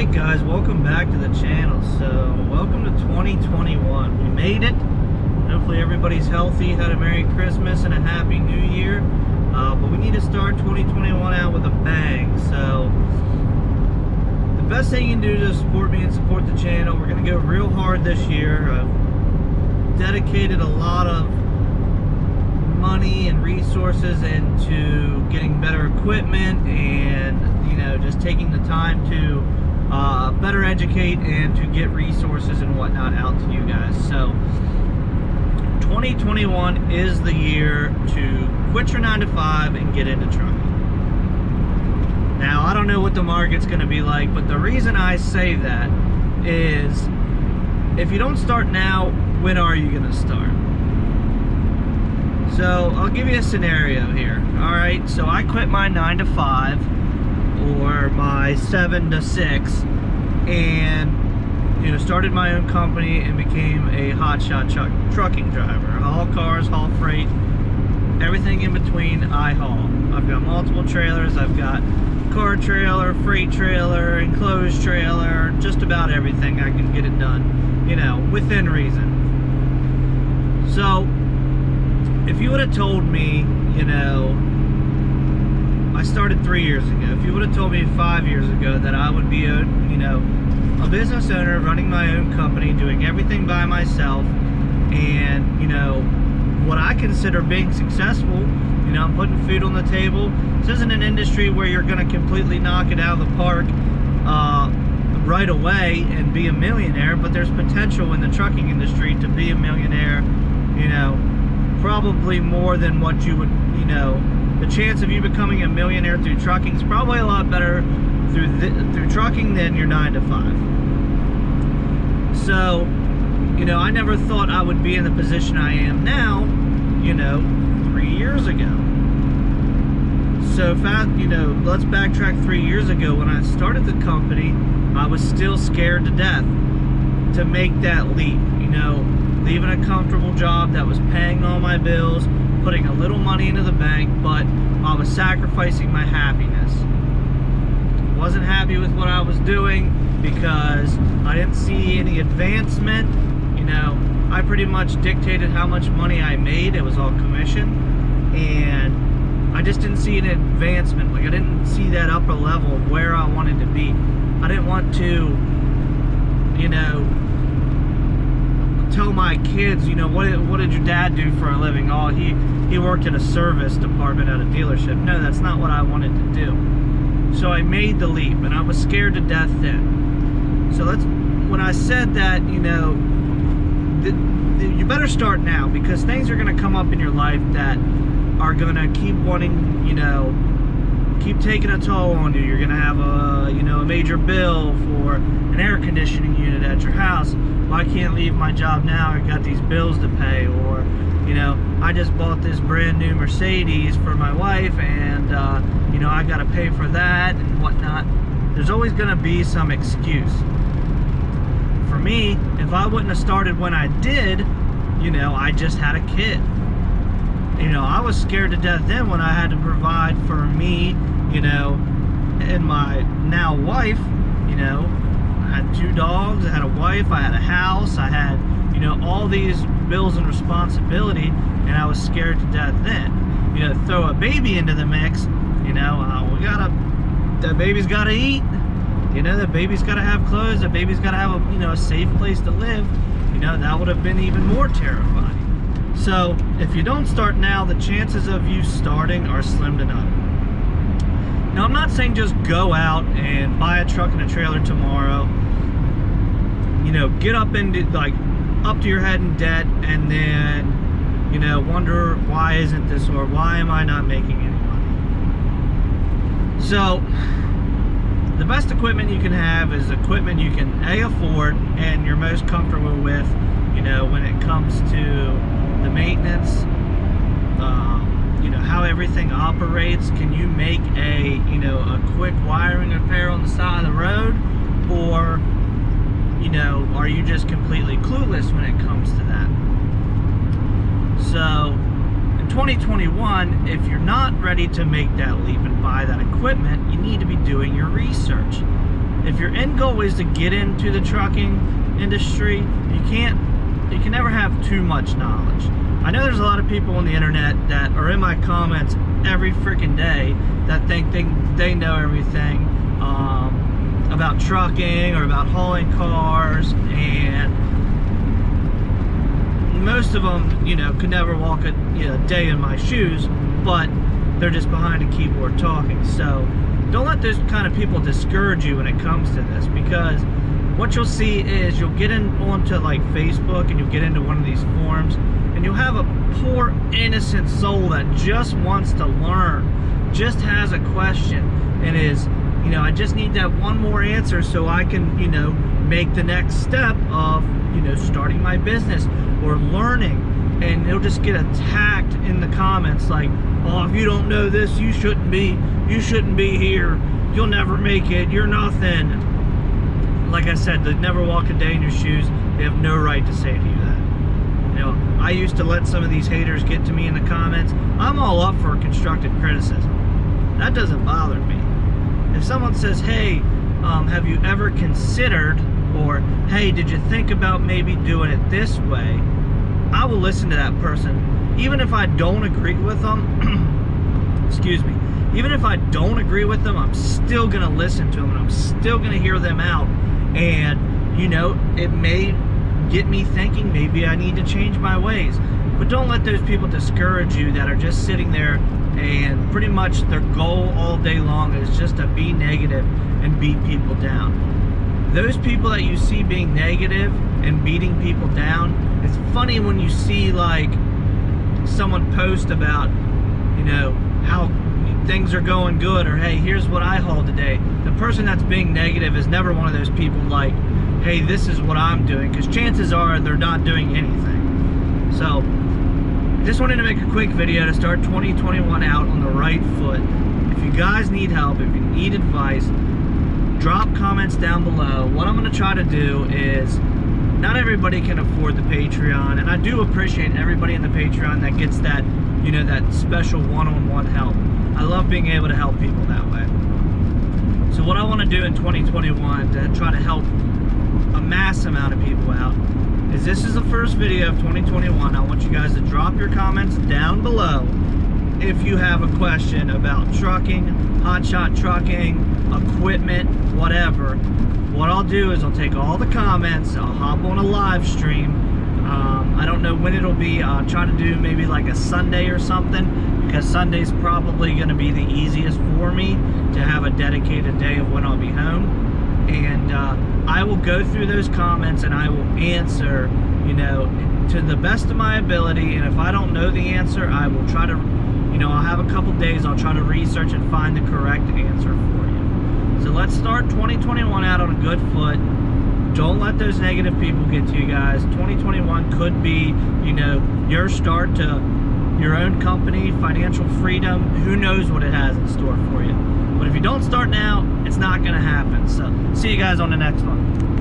Alright guys, welcome back to the channel. So, welcome to 2021. We made it. Hopefully everybody's healthy, had a Merry Christmas and a Happy New Year. But we need to start 2021 out with a bang. So, the best thing you can do is just support me and support the channel. We're going to go real hard this year. I've dedicated a lot of money and resources into getting better equipment and just taking the time to better educate and to get resources and whatnot out to you guys. So 2021 is the year to quit your 9-to-5 and get into trucking. Now I don't know what the market's going to be like, but the reason I say that is if you don't start now, when are you going to start? So I'll give you a scenario here. Alright, so I quit my 9-to-5 or my 7-to-6 and started my own company and became a hotshot trucking driver. Haul cars, haul freight, everything in between I haul. I've got multiple trailers. I've got car trailer, freight trailer, enclosed trailer, just about everything. I can get it done, within reason. So if you would have told me, I started 3 years ago. If you would have told me 5 years ago that I would be a business owner running my own company, doing everything by myself, and, what I consider being successful, I'm putting food on the table. This isn't an industry where you're going to completely knock it out of the park right away and be a millionaire, but there's potential in the trucking industry to be a millionaire, probably more than what you would, the chance of you becoming a millionaire through trucking is probably a lot better through trucking than your 9-to-5. So, I never thought I would be in the position I am now, 3 years ago. So, let's backtrack 3 years ago. When I started the company, I was still scared to death to make that leap, leaving a comfortable job that was paying all my bills, putting a little money into the bank, but I was sacrificing my happiness. Wasn't happy with what I was doing because I didn't see any advancement. I pretty much dictated how much money I made. It was all commission, and I just didn't see an advancement. Like, I didn't see that upper level of where I wanted to be. I didn't want to, tell my kids, what did your dad do for a living? Oh, he worked in a service department at a dealership. No, that's not what I wanted to do. So I made the leap, and I was scared to death then. So when I said that, you better start now, because things are going to come up in your life that are going to keep wanting, keep taking a toll on you. You're going to have a major bill for an air conditioning unit at your house. Well, I can't leave my job now. I got these bills to pay. Or, I just bought this brand new Mercedes for my wife, and, I got to pay for that and whatnot. There's always going to be some excuse. For me, if I wouldn't have started when I did, I just had a kid. I was scared to death then when I had to provide for me, and my now wife. I had 2 dogs, I had a wife, I had a house, I had, all these bills and responsibility, and I was scared to death then. Throw a baby into the mix, the baby's gotta eat, the baby's gotta have clothes, the baby's gotta have a safe place to live. That would have been even more terrifying. So, if you don't start now, the chances of you starting are slim to none. Now, I'm not saying just go out and buy a truck and a trailer tomorrow, get up to your head in debt, and then, wonder why isn't this, or why am I not making any money? So, the best equipment you can have is equipment you can afford and you're most comfortable with, when it comes to the maintenance, how everything operates. Can you make a quick wiring repair on the side of the road, or are you just completely clueless when it comes to that? So in 2021, if you're not ready to make that leap and buy that equipment, you need to be doing your research. if your end goal is to get into the trucking industry, you can never have too much knowledge. I know there's a lot of people on the internet that are in my comments every freaking day that think they know everything about trucking or about hauling cars, and most of them, you know, could never walk a day in my shoes, but they're just behind a keyboard talking. So don't let those kind of people discourage you when it comes to this, because what you'll see is you'll get onto like Facebook and you'll get into one of these forums and you'll have a poor innocent soul that just wants to learn, just has a question, and is, you know, I just need that one more answer so I can, you know, make the next step of, you know, starting my business or learning. And he'll just get attacked in the comments like, oh, if you don't know this, you shouldn't be here, you'll never make it, you're nothing. Like I said, they never walk a day in your shoes. They have no right to say to you that. You know, I used to let some of these haters get to me in the comments. I'm all up for constructive criticism. That doesn't bother me. If someone says, hey, have you ever considered, or hey, did you think about maybe doing it this way? I will listen to that person, even if I don't agree with them. Excuse me. Even if I don't agree with them, I'm still gonna listen to them, and I'm still gonna hear them out. And you know, it may get me thinking maybe I need to change my ways. But don't let those people discourage you that are just sitting there and pretty much their goal all day long is just to be negative and beat people down. Those people that you see being negative and beating people down, it's funny when you see like someone post about, you know, how things are going good, or hey, here's what I hauled today. The person that's being negative is never one of those people like, hey, this is what I'm doing, because chances are they're not doing anything. So just wanted to make a quick video to start 2021 out on the right foot. If you guys need help, if you need advice, drop comments down below. What I'm going to try to do is, not everybody can afford the Patreon, and I do appreciate everybody in the Patreon that gets that, you know, that special one-on-one help. I love being able to help people that way. So what I want to do in 2021 to try to help a mass amount of people out is, this is the first video of 2021. I want you guys to drop your comments down below if you have a question about trucking, hotshot trucking, equipment, whatever. What I'll do is I'll take all the comments, I'll hop on a live stream. I don't know when it'll be. I'll try to do maybe like a Sunday or something, because Sunday's probably going to be the easiest for me to have a dedicated day of when I'll be home. And I will go through those comments and I will answer, you know, to the best of my ability. And if I don't know the answer, I will try to, you know, I'll have a couple days, I'll try to research and find the correct answer for you. So let's start 2021 out on a good foot. Don't let those negative people get to you guys. 2021 could be, you know, your start to your own company, financial freedom. Who knows what it has in store for you. But if you don't start now, it's not going to happen. So see you guys on the next one.